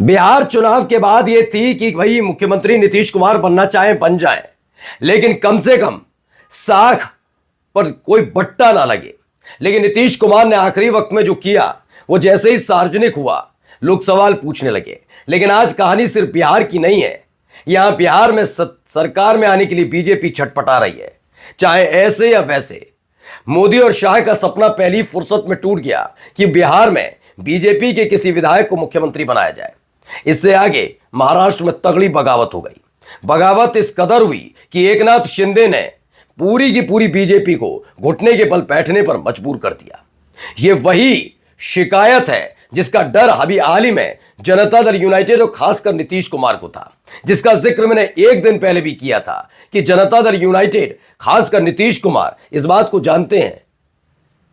बिहार चुनाव के बाद यह थी कि भाई मुख्यमंत्री नीतीश कुमार बनना चाहे बन जाए, लेकिन कम से कम साख पर कोई बट्टा ना लगे। लेकिन नीतीश कुमार ने आखिरी वक्त में जो किया वो जैसे ही सार्वजनिक हुआ लोग सवाल पूछने लगे। लेकिन आज कहानी सिर्फ बिहार की नहीं है। यहां बिहार में सरकार में आने के लिए बीजेपी छटपटा रही है, चाहे ऐसे या वैसे। मोदी और शाह का सपना पहली फुर्सत में टूट गया कि बिहार में बीजेपी के किसी विधायक को मुख्यमंत्री बनाया जाए। इससे आगे महाराष्ट्र में तगड़ी बगावत हो गई। बगावत इस कदर हुई कि एकनाथ शिंदे ने पूरी की पूरी बीजेपी को घुटने के बल बैठने पर मजबूर कर दिया। यह वही शिकायत है जिसका डर अभी हाल ही में जनता दल यूनाइटेड और खासकर नीतीश कुमार को था, जिसका जिक्र मैंने एक दिन पहले भी किया था कि जनता दल यूनाइटेड खासकर नीतीश कुमार इस बात को जानते हैं,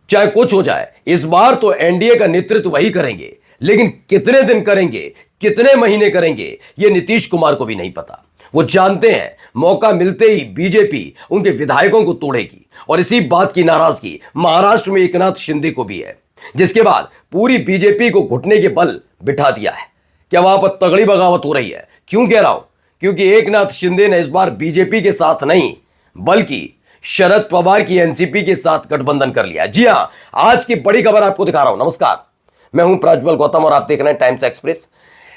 चाहे कुछ हो जाए इस बार तो एनडीए का नेतृत्व वही करेंगे, लेकिन कितने दिन करेंगे, कितने महीने करेंगे, यह नीतीश कुमार को भी नहीं पता। वो जानते हैं मौका मिलते ही बीजेपी उनके विधायकों को तोड़ेगी, और इसी बात की नाराजगी महाराष्ट्र में एकनाथ शिंदे को भी है, जिसके बाद पूरी बीजेपी को घुटने के बल बिठा दिया है। क्या वहां पर तगड़ी बगावत हो रही है? क्यों कह रहा हूं? क्योंकि एकनाथ शिंदे ने इस बार बीजेपी के साथ नहीं बल्कि शरद पवार की एनसीपी के साथ गठबंधन कर लिया। जी हां, आज की बड़ी खबर आपको दिखा रहा हूं। नमस्कार, मैं हूं प्रज्वल गौतम और आप देख रहे हैं टाइम्स एक्सप्रेस।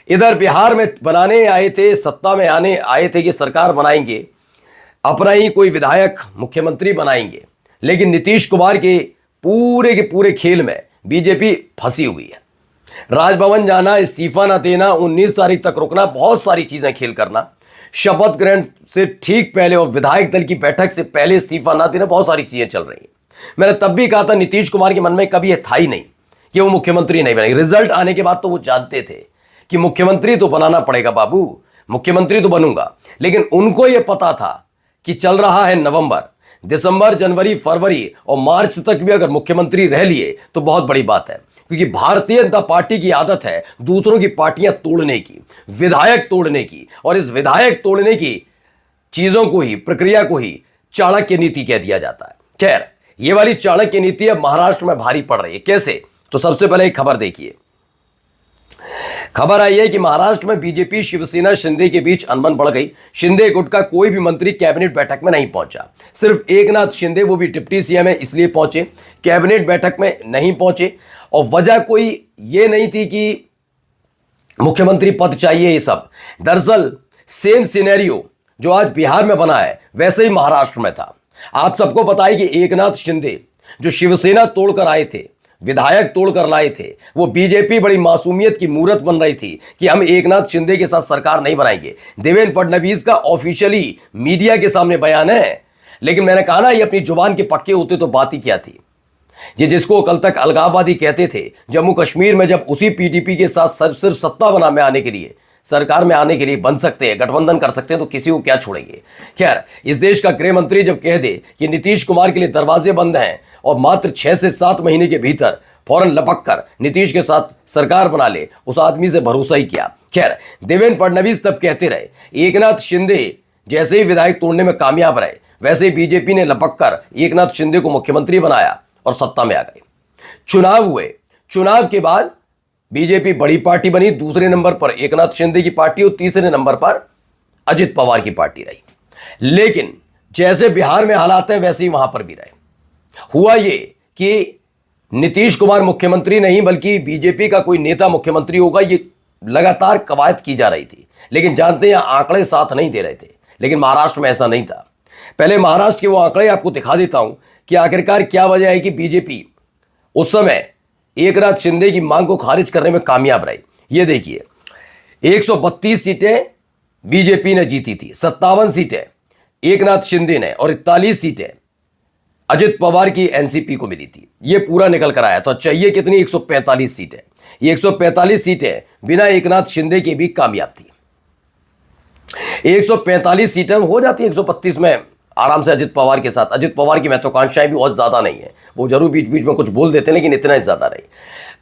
इधर बिहार में बनाने आए थे, सत्ता में आने आए थे कि सरकार बनाएंगे, अपना ही कोई विधायक मुख्यमंत्री बनाएंगे, लेकिन नीतीश कुमार के पूरे खेल में बीजेपी फंसी हुई है। राजभवन जाना, इस्तीफा ना देना, 19 तारीख तक रुकना, बहुत सारी चीजें खेल करना, शपथ ग्रहण से ठीक पहले और विधायक दल की बैठक से पहले इस्तीफा ना देना, बहुत सारी चीजें चल रही हैं। मैंने तब भी कहा था नीतीश कुमार के मन में कभी यह था ही नहीं कि वो मुख्यमंत्री नहीं बनेंगे। रिजल्ट आने के बाद तो वो जानते थे कि मुख्यमंत्री तो बनाना पड़ेगा बाबू, मुख्यमंत्री तो बनूंगा। लेकिन उनको यह पता था कि चल रहा है नवंबर, दिसंबर, जनवरी, फरवरी और मार्च तक भी अगर मुख्यमंत्री रह लिए तो बहुत बड़ी बात है, क्योंकि भारतीय जनता पार्टी की आदत है दूसरों की पार्टियां तोड़ने की, विधायक तोड़ने की, और इस विधायक तोड़ने की चीजों को ही, प्रक्रिया को ही चाणक्य नीति कह दिया जाता है। खैर, ये वाली चाणक्य नीति अब महाराष्ट्र में भारी पड़ रही है। कैसे? तो सबसे पहले एक खबर देखिए। खबर आई है कि महाराष्ट्र में बीजेपी, शिवसेना, शिंदे के बीच अनबन बढ़ गई। शिंदे गुट का कोई भी मंत्री कैबिनेट बैठक में नहीं पहुंचा। सिर्फ एकनाथ शिंदे, वो भी डिप्टी सीएम है इसलिए पहुंचे, कैबिनेट बैठक में नहीं पहुंचे। और वजह कोई ये नहीं थी कि मुख्यमंत्री पद चाहिए, ये सब दरअसल सेम सिनेरियो जो आज बिहार में बना है वैसे ही महाराष्ट्र में था। आप सबको पता है कि एकनाथ शिंदे जो शिवसेना तोड़कर आए थे, विधायक तोड़कर लाए थे, वो बीजेपी बड़ी मासूमियत की मूरत बन रही थी कि हम एकनाथ शिंदे के साथ सरकार नहीं बनाएंगे। देवेंद्र फडणवीस का ऑफिशियली मीडिया के सामने बयान है, लेकिन मैंने कहा ना, ये अपनी जुबान के पक्के होते तो बात ही क्या थी। ये जिसको कल तक अलगाववादी कहते थे, जम्मू कश्मीर में जब उसी पीडीपी के साथ सिर्फ सत्ता बना में आने के लिए, सरकार में आने के लिए बन सकते हैं, गठबंधन कर सकते हैं, तो किसी को क्या छोड़ेंगे। खैर, इस देश का गृह मंत्री जब कह दे कि नीतीश कुमार के लिए दरवाजे बंद हैं और मात्र 6 से 7 महीने के भीतर फौरन लपक कर नीतीश के साथ सरकार बना ले, उस आदमी से भरोसा ही किया। खैर, देवेंद्र फडणवीस तब कहते रहे, एकनाथ शिंदे जैसे ही विधायक तोड़ने में कामयाब रहे, वैसे ही बीजेपी ने लपक कर एकनाथ शिंदे को मुख्यमंत्री बनाया और सत्ता में आ गए। चुनाव हुए, चुनाव के बाद बीजेपी बड़ी पार्टी बनी, दूसरे नंबर पर एकनाथ शिंदे की पार्टी और तीसरे नंबर पर अजित पवार की पार्टी रही। लेकिन जैसे बिहार में हालात है वैसे ही वहां पर भी रहे। हुआ ये कि नीतीश कुमार मुख्यमंत्री नहीं बल्कि बीजेपी का कोई नेता मुख्यमंत्री होगा, ये लगातार कवायद की जा रही थी। लेकिन जानते हैं आंकड़े साथ नहीं दे रहे थे। लेकिन महाराष्ट्र में ऐसा नहीं था। पहले महाराष्ट्र के वो आंकड़े आपको दिखा देता हूं कि आखिरकार क्या वजह है कि बीजेपी उस समय एकनाथ शिंदे की मांग को खारिज करने में कामयाब रही। ये देखिए, 132 सीटें बीजेपी ने जीती थी, 57 सीटें एकनाथ शिंदे ने और 41 सीटें अजित पवार की एनसीपी को मिली थी। ये पूरा निकल कर आया। तो चाहिए कितनी? 145 सीटें। ये 145 सीटें बिना एकनाथ शिंदे के भी कामयाब थी। 145 सीटें हो जाती है 132 में आराम से अजित पवार के साथ। अजित पवार की महत्वाकांक्षाएं भी बहुत ज्यादा नहीं है, वो जरूर बीच बीच में कुछ बोल देते हैं, लेकिन इतना ही ज्यादा नहीं।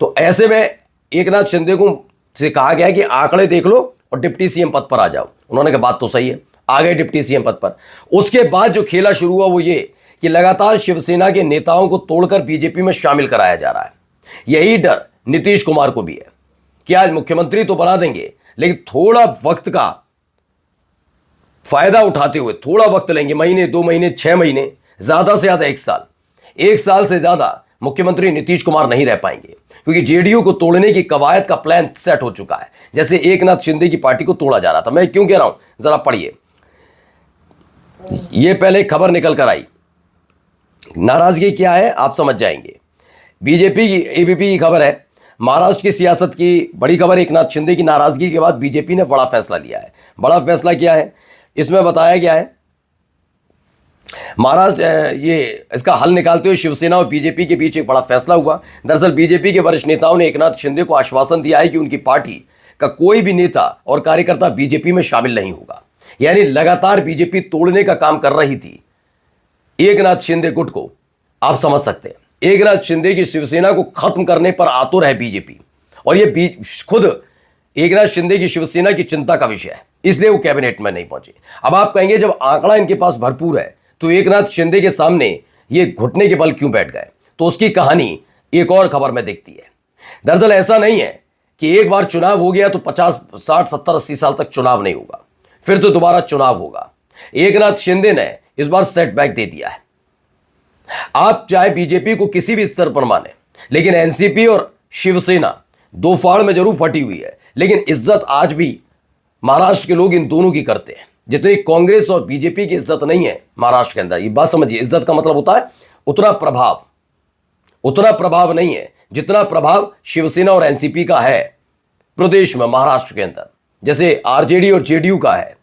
तो ऐसे में एकनाथ शिंदे को से कहा गया कि आंकड़े देख लो और डिप्टी सीएम पद पर आ जाओ। उन्होंने कहा बात तो सही है, आ गए डिप्टी सीएम पद पर। उसके बाद जो खेला शुरू हुआ वो ये कि लगातार शिवसेना के नेताओं को तोड़कर बीजेपी में शामिल कराया जा रहा है। यही डर नीतीश कुमार को भी है क्या आज मुख्यमंत्री तो बना देंगे, लेकिन थोड़ा वक्त का फायदा उठाते हुए थोड़ा वक्त लेंगे, महीने, 2 महीने, 6 महीने, ज्यादा से ज्यादा 1 साल से ज्यादा मुख्यमंत्री नीतीश कुमार नहीं रह पाएंगे, क्योंकि जेडीयू को तोड़ने की कवायद का प्लान सेट हो चुका है, जैसे एकनाथ शिंदे की पार्टी को तोड़ा जा रहा था। मैं क्यों कह रहा हूं, जरा पढ़िए। यह पहले खबर निकल कर आई, नाराजगी क्या है आप समझ जाएंगे। बीजेपी की एबीपी की खबर है, महाराष्ट्र की सियासत की बड़ी खबर, एकनाथ शिंदे की नाराजगी के बाद बीजेपी ने बड़ा फैसला लिया है। बड़ा फैसला क्या है, इसमें बताया गया है महाराष्ट्र ये इसका हल निकालते हुए शिवसेना और बीजेपी के बीच एक बड़ा फैसला हुआ। दरअसल बीजेपी के वरिष्ठ नेताओं ने एकनाथ शिंदे को आश्वासन दिया है कि उनकी पार्टी का कोई भी नेता और कार्यकर्ता बीजेपी में शामिल नहीं होगा। यानी लगातार बीजेपी तोड़ने का काम कर रही थी एकनाथ शिंदे गुट को, आप समझ सकते हैं। एकनाथ शिंदे की शिवसेना को खत्म करने पर आतुर है बीजेपी, और ये खुद एकनाथ शिंदे की शिवसेना की चिंता का विषय है, इसलिए वो कैबिनेट में नहीं पहुंचे। अब आप कहेंगे जब आंकड़ा इनके पास भरपूर है तो एकनाथ शिंदे के सामने ये घुटने के बल क्यों बैठ गए, तो उसकी कहानी एक और खबर में दिखती है। दरअसल ऐसा नहीं है कि एक बार चुनाव हो गया तो 50, 60, 70, 80 साल तक चुनाव नहीं होगा, फिर तो दोबारा चुनाव होगा। एकनाथ शिंदे ने इस बार सेटबैक दे दिया है। आप चाहे बीजेपी को किसी भी स्तर पर माने, लेकिन एनसीपी और शिवसेना दो फाड़ में जरूर फटी हुई है, लेकिन इज्जत आज भी महाराष्ट्र के लोग इन दोनों की करते हैं, जितनी कांग्रेस और बीजेपी की इज्जत नहीं है महाराष्ट्र के अंदर। ये बात समझिए, इज्जत का मतलब होता है उतना प्रभाव नहीं है जितना प्रभाव शिवसेना और एनसीपी का है प्रदेश में, महाराष्ट्र के अंदर, जैसे आरजेडी और जेडीयू का है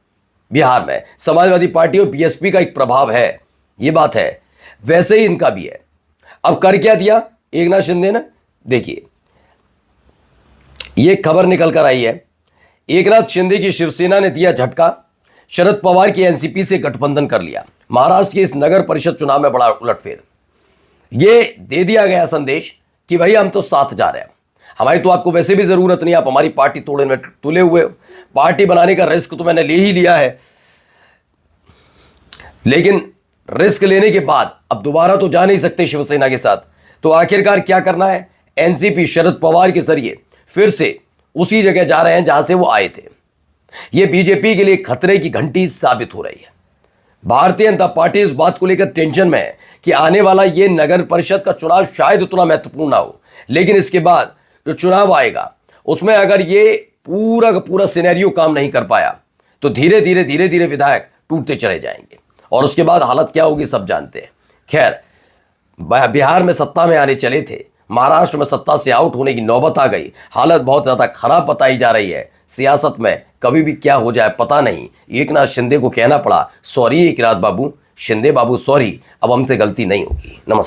बिहार में, समाजवादी पार्टी और बीएसपी का एक प्रभाव है, ये बात है, वैसे ही इनका भी है। अब कर क्या दिया एकनाथ शिंदे ने, देखिए यह खबर निकल कर आई है, एकनाथ शिंदे की शिवसेना ने दिया झटका, शरद पवार की एनसीपी से गठबंधन कर लिया। महाराष्ट्र के इस नगर परिषद चुनाव में बड़ा उलटफेर, यह दे दिया गया संदेश कि भाई हम तो साथ जा रहे हैं, हमारी तो आपको वैसे भी जरूरत नहीं, आप हमारी पार्टी तोड़ने में तुले हुए हो, पार्टी बनाने का रिस्क तो मैंने ले ही लिया है, लेकिन रिस्क लेने के बाद अब दोबारा तो जा नहीं सकते शिवसेना के साथ, तो आखिरकार क्या करना है, एनसीपी शरद पवार के जरिए फिर से उसी जगह जा रहे हैं जहां से वो आए थे। यह बीजेपी के लिए खतरे की घंटी साबित हो रही है। भारतीय जनता पार्टी इस बात को लेकर टेंशन में है कि आने वाला यह नगर परिषद का चुनाव शायद उतना महत्वपूर्ण ना हो, लेकिन इसके बाद जो चुनाव आएगा उसमें अगर ये पूरा का पूरा सिनेरियो काम नहीं कर पाया तो धीरे धीरे विधायक टूटते चले जाएंगे, और उसके बाद हालत क्या होगी सब जानते हैं। खैर, बिहार में सत्ता में आने चले थे, महाराष्ट्र में सत्ता से आउट होने की नौबत आ गई, हालत बहुत ज्यादा खराब बताई जा रही है। सियासत में कभी भी क्या हो जाए पता नहीं। एकनाथ शिंदे को कहना पड़ा, सॉरी एकनाथ बाबू, शिंदे बाबू सॉरी, अब हमसे गलती नहीं होगी। नमस्कार।